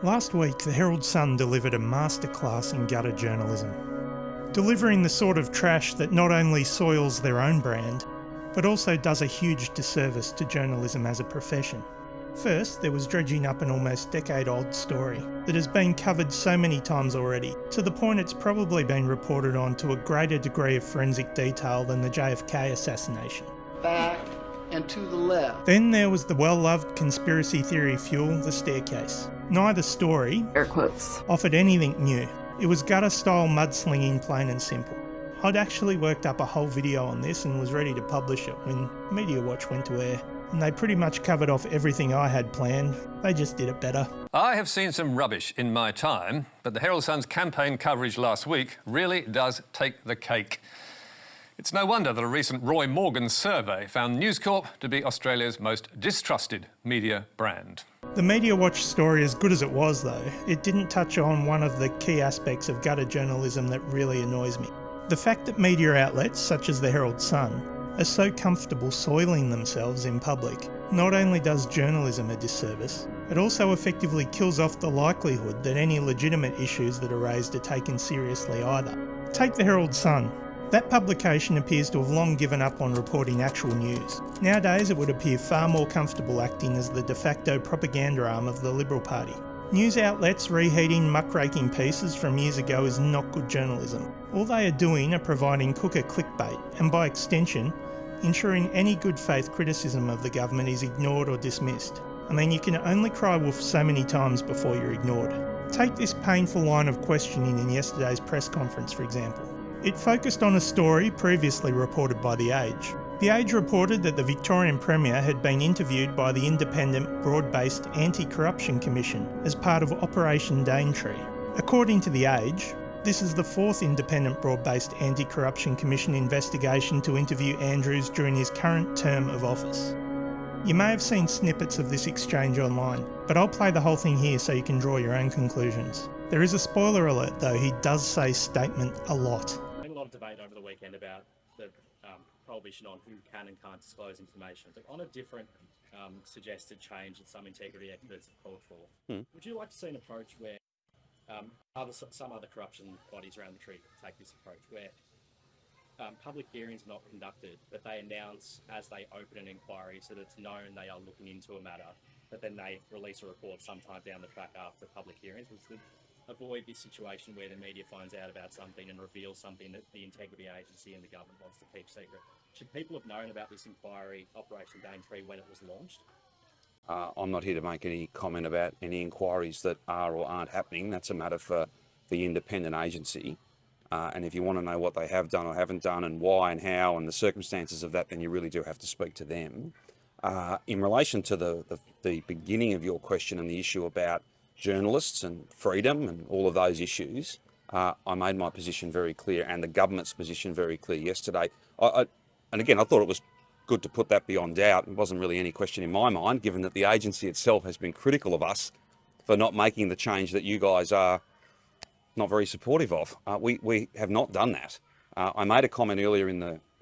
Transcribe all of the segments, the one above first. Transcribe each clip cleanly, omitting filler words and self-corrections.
Last week, the Herald-Sun delivered a masterclass in gutter journalism, delivering the sort of trash that not only soils their own brand, but also does a huge disservice to journalism as a profession. First, there was dredging up an almost decade-old story that has been covered so many times already, to the point it's probably been reported on to a greater degree of forensic detail than the JFK assassination. Back and to the left. Then there was the well-loved conspiracy theory fuel, the staircase. Neither story, air quotes, offered anything new. It was gutter-style mudslinging, plain and simple. I'd actually worked up a whole video on this and was ready to publish it when Media Watch went to air, and they pretty much covered off everything I had planned. They just did it better. I have seen some rubbish in my time, but the Herald-Sun's campaign coverage last week really does take the cake. It's no wonder that a recent Roy Morgan survey found News Corp to be Australia's most distrusted media brand. The Media Watch story, as good as it was though, it didn't touch on one of the key aspects of gutter journalism that really annoys me. The fact that media outlets, such as the Herald-Sun, are so comfortable soiling themselves in public not only does journalism a disservice, it also effectively kills off the likelihood that any legitimate issues that are raised are taken seriously either. Take the Herald-Sun. That publication appears to have long given up on reporting actual news. Nowadays it would appear far more comfortable acting as the de facto propaganda arm of the Liberal Party. News outlets reheating muckraking pieces from years ago is not good journalism. All they are doing are providing cooker clickbait, and by extension, ensuring any good faith criticism of the government is ignored or dismissed. I mean, you can only cry wolf so many times before you're ignored. Take this painful line of questioning in yesterday's press conference, for example. It focused on a story previously reported by The Age. The Age reported that the Victorian Premier had been interviewed by the independent, broad-based Anti-Corruption Commission as part of Operation Daintree. According to The Age, this is the fourth independent, broad-based Anti-Corruption Commission investigation to interview Andrews during his current term of office. You may have seen snippets of this exchange online, but I'll play the whole thing here so you can draw your own conclusions. There is a spoiler alert though, he does say statement a lot. A lot of debate over the weekend about the prohibition on who can and can't disclose information. But on a different suggested change that some integrity experts have called for, would you like to see an approach where some other corruption bodies around the country take this approach, where public hearings are not conducted, but they announce as they open an inquiry so that it's known they are looking into a matter, but then they release a report sometime down the track after public hearings, which would avoid this situation where the media finds out about something and reveals something that the integrity agency and the government wants to keep secret. Should people have known about this inquiry, Operation Daintree, when it was launched? I'm not here to make any comment about any inquiries that are or aren't happening. That's a matter for the independent agency. And if you want to know what they have done or haven't done and why and how and the circumstances of that, then you really do have to speak to them. In relation to the beginning of your question and the issue about journalists and freedom and all of those issues, I made my position very clear and the government's position very clear yesterday. And again, I thought it was good to put that beyond doubt. It wasn't really any question in my mind, given that the agency itself has been critical of us for not making the change that you guys are not very supportive of. We have not done that. I made a comment earlier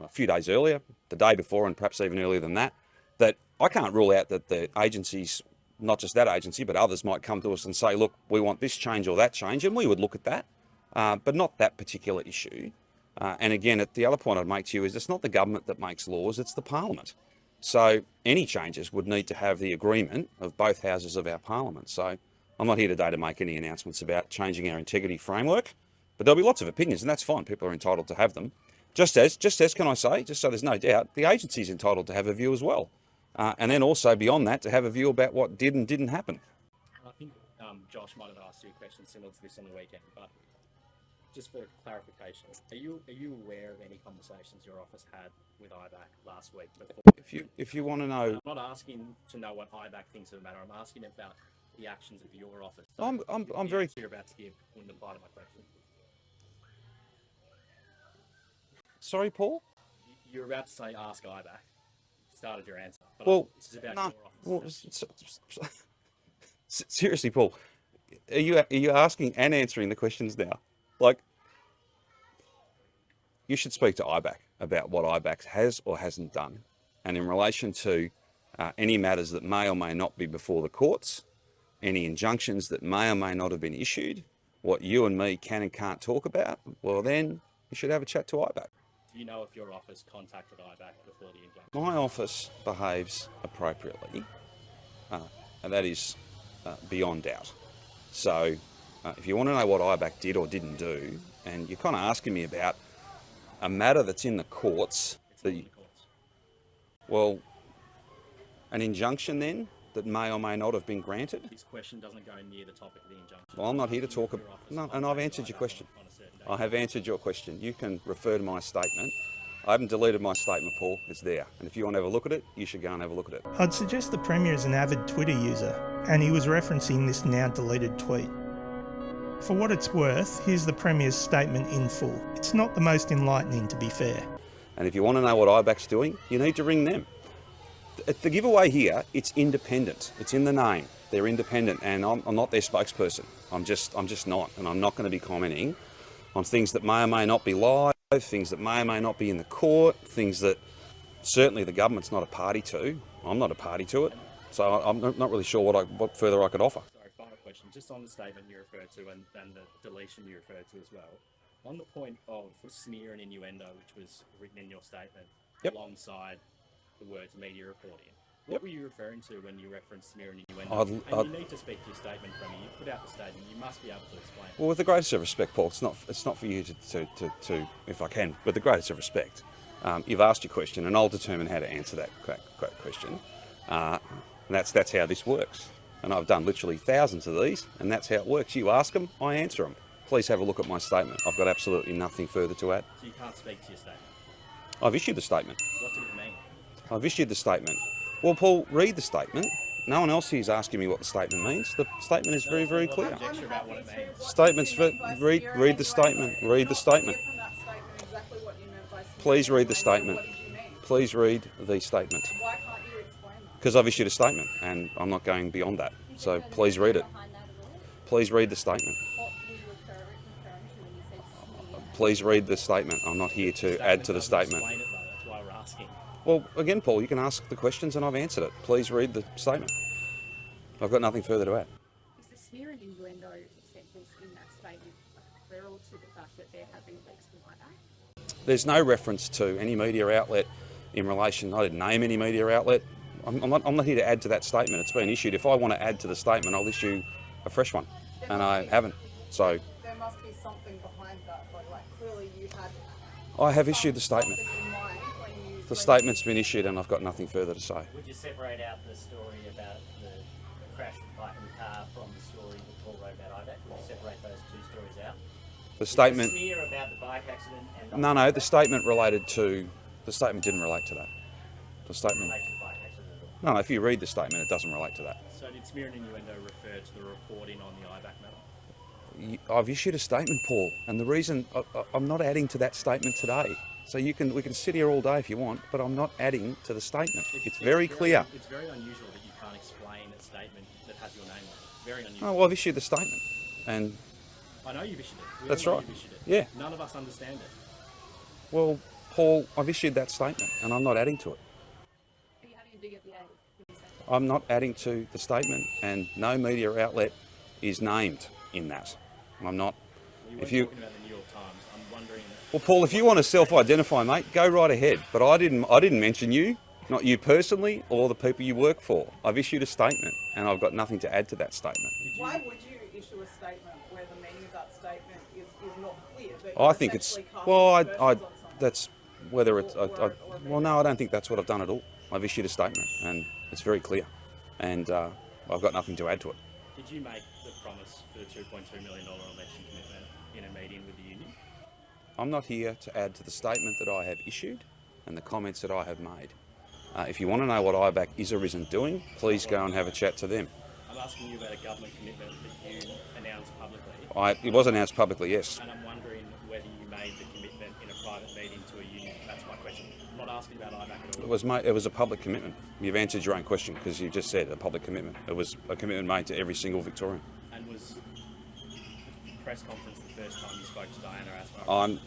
a few days earlier, the day before and perhaps even earlier than that, that I can't rule out that the agencies, not just that agency, but others might come to us and say, look, we want this change or that change, and we would look at that, but not that particular issue. And again, the other point I'd make to you is it's not the government that makes laws, it's the Parliament. So any changes would need to have the agreement of both houses of our Parliament. So I'm not here today to make any announcements about changing our integrity framework, but there'll be lots of opinions, and that's fine. People are entitled to have them. Just as, can I say, just so there's no doubt, the agency's entitled to have a view as well. And then also beyond that, to have a view about what did and didn't happen. I think Josh might have asked you a question similar to this on the weekend, but just for clarification, are you aware of any conversations your office had with IBAC last week? If you want to know, I'm not asking to know what IBAC thinks of the matter. I'm asking about the actions of your office. I'm very. You're about to give wouldn't apply to my question. Sorry, Paul. You're about to say ask IBAC. Started your answer. But Well, this is about no. your office. Well, seriously, Paul, are you asking and answering the questions now? Like, you should speak to IBAC about what IBAC has or hasn't done, and in relation to any matters that may or may not be before the courts, any injunctions that may or may not have been issued, what you and me can and can't talk about, well then you should have a chat to IBAC. Do you know if your office contacted IBAC before the injunction? My office behaves appropriately, and that is beyond doubt. So if you want to know what IBAC did or didn't do, and you're kind of asking me about a matter that's in the courts, It's not in the courts. well, an injunction then that may or may not have been granted. This question doesn't go near the topic of the injunction. Well, I'm not here to talk Your about... office No, and I've contacted answered your IBAC question. on a certain date. I have answered your question. You can refer to my statement. I haven't deleted my statement, Paul. It's there. And if you want to have a look at it, you should go and have a look at it. I'd suggest the Premier is an avid Twitter user, and he was referencing this now deleted tweet. For what it's worth, here's the Premier's statement in full. It's not the most enlightening, to be fair. And if you want to know what IBAC's doing, you need to ring them. The giveaway here, it's independent. It's in the name. They're independent, and I'm not their spokesperson. I'm just not, and I'm not going to be commenting on things that may or may not be live, things that may or may not be in the court, things that certainly the government's not a party to. I'm not a party to it, so I'm not really sure what further I could offer. Sorry, final question. Just on the statement you referred to and the deletion you referred to as well. On the point of smear and innuendo, which was written in your statement, Yep. alongside the words media reporting, what Yep. were you referring to when you referenced smear and innuendo? You need to speak to your statement from you. You put out the statement. You must be able to explain. Well, with the greatest of respect, Paul, it's not for you to if I can, with the greatest of respect, you've asked your question, and I'll determine how to answer that question. And that's how this works. And I've done literally thousands of these, and that's how it works. You ask them, I answer them. Please have a look at my statement. I've got absolutely nothing further to add. So you can't speak to your statement. I've issued the statement. What did it mean? I've issued the statement. Well, Paul, read the statement. No one else here is asking me what the statement means. The statement is very, very clear. Conjecture about what it means. Statements for read the statement. Read the statement. Please read the statement. Please read the statement. Why can't you explain that? Because I've issued a statement and I'm not going beyond that. So please read it. Please read the statement. What were you referring to when you said smear? Please read the statement. I'm not here to add to the statement. Explain it, though. That's why we're asking. Well, again, Paul, you can ask the questions and I've answered it. Please read the statement. I've got nothing further to add. Is the smear and innuendo sentence in that statement a referral to the fact that there have been leaks from IBAC? There's no reference to any media outlet in relation. I didn't name any media outlet. I'm not here to add to that statement. It's been issued. If I want to add to the statement, I'll issue a fresh one, and I haven't. So There must be something behind that, but like clearly you had. I have issued the statement. something in mind when you. The statement's been issued, and I've got nothing further to say. Would you separate out the story about the crash and bike in the car from the story that Paul wrote about IBAC? Would you separate those two stories out? The statement. The smear about the bike accident and No, the statement related to. The statement didn't relate to that. The statement. relate to the bike accident at all. No, if you read the statement, it doesn't relate to that. So did smear and innuendo refer to the reporting on the IBAC matter? I've issued a statement, Paul, and the reason I'm not adding to that statement today. So we can sit here all day if you want, but I'm not adding to the statement. It's very clear. It's very unusual that you can't explain a statement that has your name on it. It's very unusual. Oh, well, I've issued the statement, and I know you've issued it. We That's all know right. You've issued it. Yeah. None of us understand it. well, Paul, I've issued that statement, and I'm not adding to it. Are you having a dig at the A? I'm not adding to the statement, and no media outlet is named in that. I'm not. You were If you, talking about the New York Times. I'm wondering. well, Paul, if you want to self-identify, mate, go right ahead. But I didn't mention you, not you personally, or the people you work for. I've issued a statement, and I've got nothing to add to that statement. Why would you issue a statement where the meaning of that statement is not clear? But I you're think it's essentially well, casting aspersions on someone? that's whether it's Or well, no, I don't think that's what I've done at all. I've issued a statement, and it's very clear, and I've got nothing to add to it. Did you make the promise for the $2.2 million election commitment in a meeting with the union? I'm not here to add to the statement that I have issued and the comments that I have made. If you want to know what IBAC is or isn't doing, please go and have a chat to them. I'm asking you about a government commitment that you announced publicly, It was announced publicly, yes. and I'm wondering whether you made the commitment in a private meeting to a union. That's my question. I'm not asking about IBAC at all. It was a public commitment. You've answered your own question because you just said a public commitment. It was a commitment made to every single Victorian. And was the press conference the first time you spoke to Diana Asma?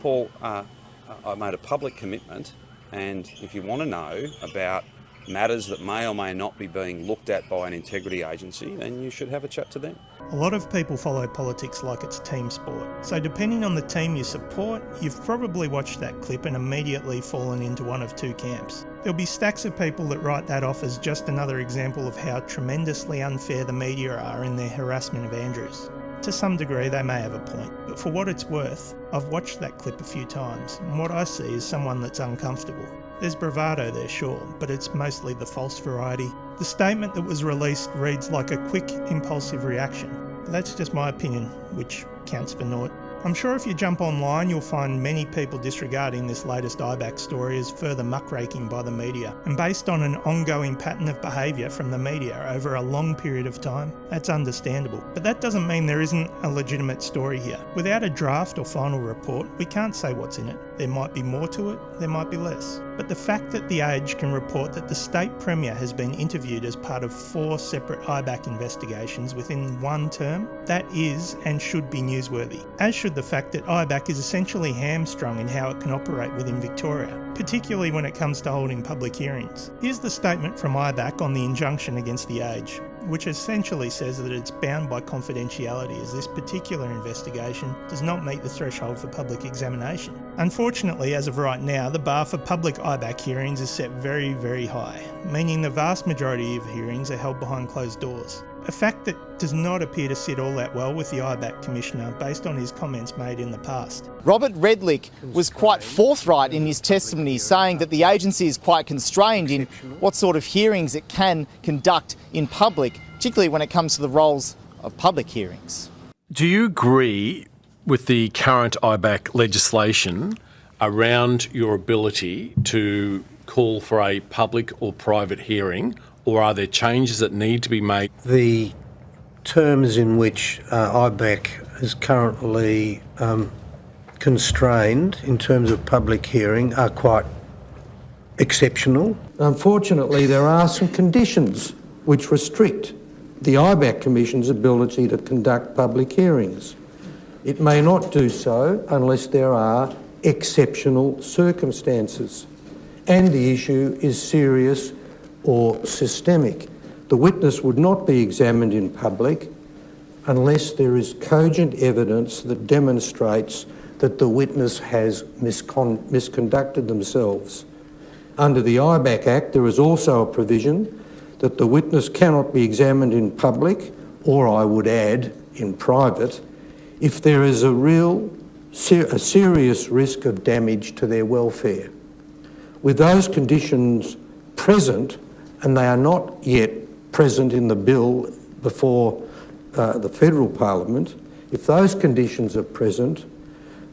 Paul, I made a public commitment, and if you want to know about matters that may or may not be being looked at by an integrity agency, then you should have a chat to them. A lot of people follow politics like it's team sport. So depending on the team you support, you've probably watched that clip and immediately fallen into one of two camps. There'll be stacks of people that write that off as just another example of how tremendously unfair the media are in their harassment of Andrews. To some degree they may have a point, but for what it's worth, I've watched that clip a few times, and what I see is someone that's uncomfortable. There's bravado there, sure, but it's mostly the false variety. The statement that was released reads like a quick, impulsive reaction. But that's just my opinion, which counts for naught. I'm sure if you jump online, you'll find many people disregarding this latest IBAC story as further muckraking by the media. And based on an ongoing pattern of behaviour from the media over a long period of time, that's understandable. But that doesn't mean there isn't a legitimate story here. Without a draft or final report, we can't say what's in it. There might be more to it, there might be less. But the fact that The Age can report that the State Premier has been interviewed as part of 4 separate IBAC investigations within one term, that is and should be newsworthy. As should the fact that IBAC is essentially hamstrung in how it can operate within Victoria, particularly when it comes to holding public hearings. Here's the statement from IBAC on the injunction against The Age, which essentially says that it's bound by confidentiality as this particular investigation does not meet the threshold for public examination. Unfortunately, as of right now, the bar for public IBAC hearings is set very, very high, meaning the vast majority of hearings are held behind closed doors. A fact that does not appear to sit all that well with the IBAC Commissioner based on his comments made in the past. Robert Redlick was quite forthright in his testimony, saying that the agency is quite constrained in what sort of hearings it can conduct in public, particularly when it comes to the roles of public hearings. Do you agree with the current IBAC legislation around your ability to call for a public or private hearing, or are there changes that need to be made? The terms in which IBAC is currently constrained in terms of public hearing are quite exceptional. Unfortunately, there are some conditions which restrict the IBAC Commission's ability to conduct public hearings. It may not do so unless there are exceptional circumstances and the issue is serious or systemic. The witness would not be examined in public unless there is cogent evidence that demonstrates that the witness has misconducted themselves. Under the IBAC Act, there is also a provision that the witness cannot be examined in public, or I would add, in private, if there is a serious risk of damage to their welfare. With those conditions present, and they are not yet present in the bill before the federal parliament, if those conditions are present,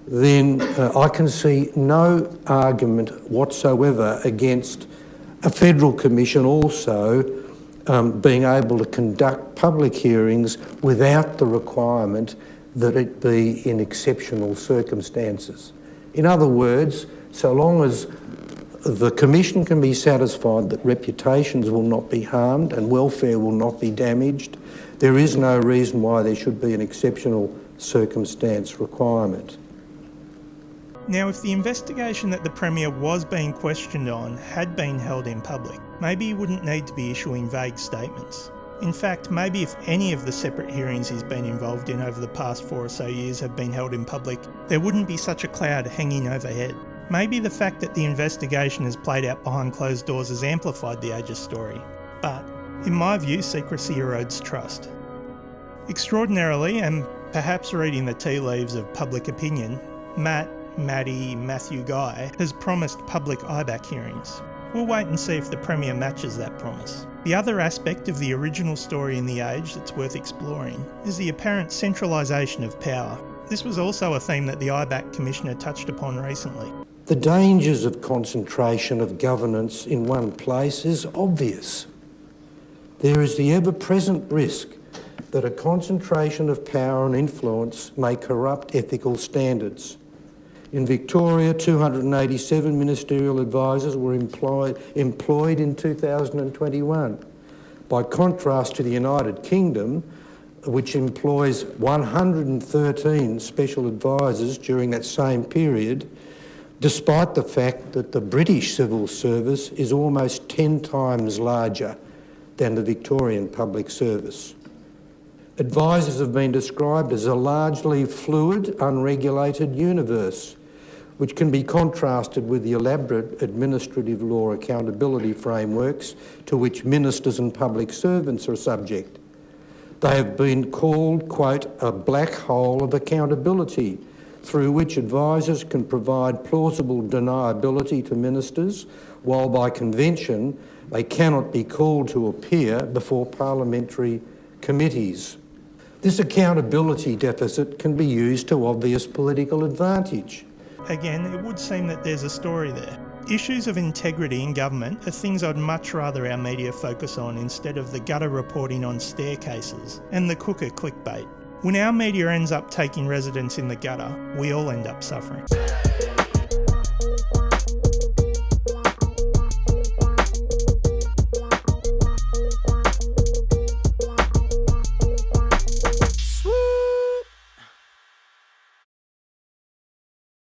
then I can see no argument whatsoever against a federal commission also being able to conduct public hearings without the requirement that it be in exceptional circumstances. In other words, so long as the Commission can be satisfied that reputations will not be harmed and welfare will not be damaged, there is no reason why there should be an exceptional circumstance requirement. Now, if the investigation that the Premier was being questioned on had been held in public, maybe he wouldn't need to be issuing vague statements. In fact, maybe if any of the separate hearings he's been involved in over the past 4 or so years have been held in public, there wouldn't be such a cloud hanging overhead. Maybe the fact that the investigation has played out behind closed doors has amplified the Age's story. But, in my view, secrecy erodes trust. Extraordinarily, and perhaps reading the tea leaves of public opinion, Matthew Guy has promised public IBAC hearings. We'll wait and see if the Premier matches that promise. The other aspect of the original story in The Age that's worth exploring is the apparent centralisation of power. This was also a theme that the IBAC Commissioner touched upon recently. The dangers of concentration of governance in one place is obvious. There is the ever-present risk that a concentration of power and influence may corrupt ethical standards. In Victoria, 287 ministerial advisors were employed in 2021. By contrast to the United Kingdom, which employs 113 special advisors during that same period, despite the fact that the British civil service is almost 10 times larger than the Victorian public service. Advisors have been described as a largely fluid, unregulated universe, which can be contrasted with the elaborate administrative law accountability frameworks to which ministers and public servants are subject. They have been called, quote, a black hole of accountability, through which advisors can provide plausible deniability to ministers, while by convention they cannot be called to appear before parliamentary committees. This accountability deficit can be used to obvious political advantage. Again, it would seem that there's a story there. Issues of integrity in government are things I'd much rather our media focus on instead of the gutter reporting on staircases and the cooker clickbait. When our media ends up taking residence in the gutter, we all end up suffering.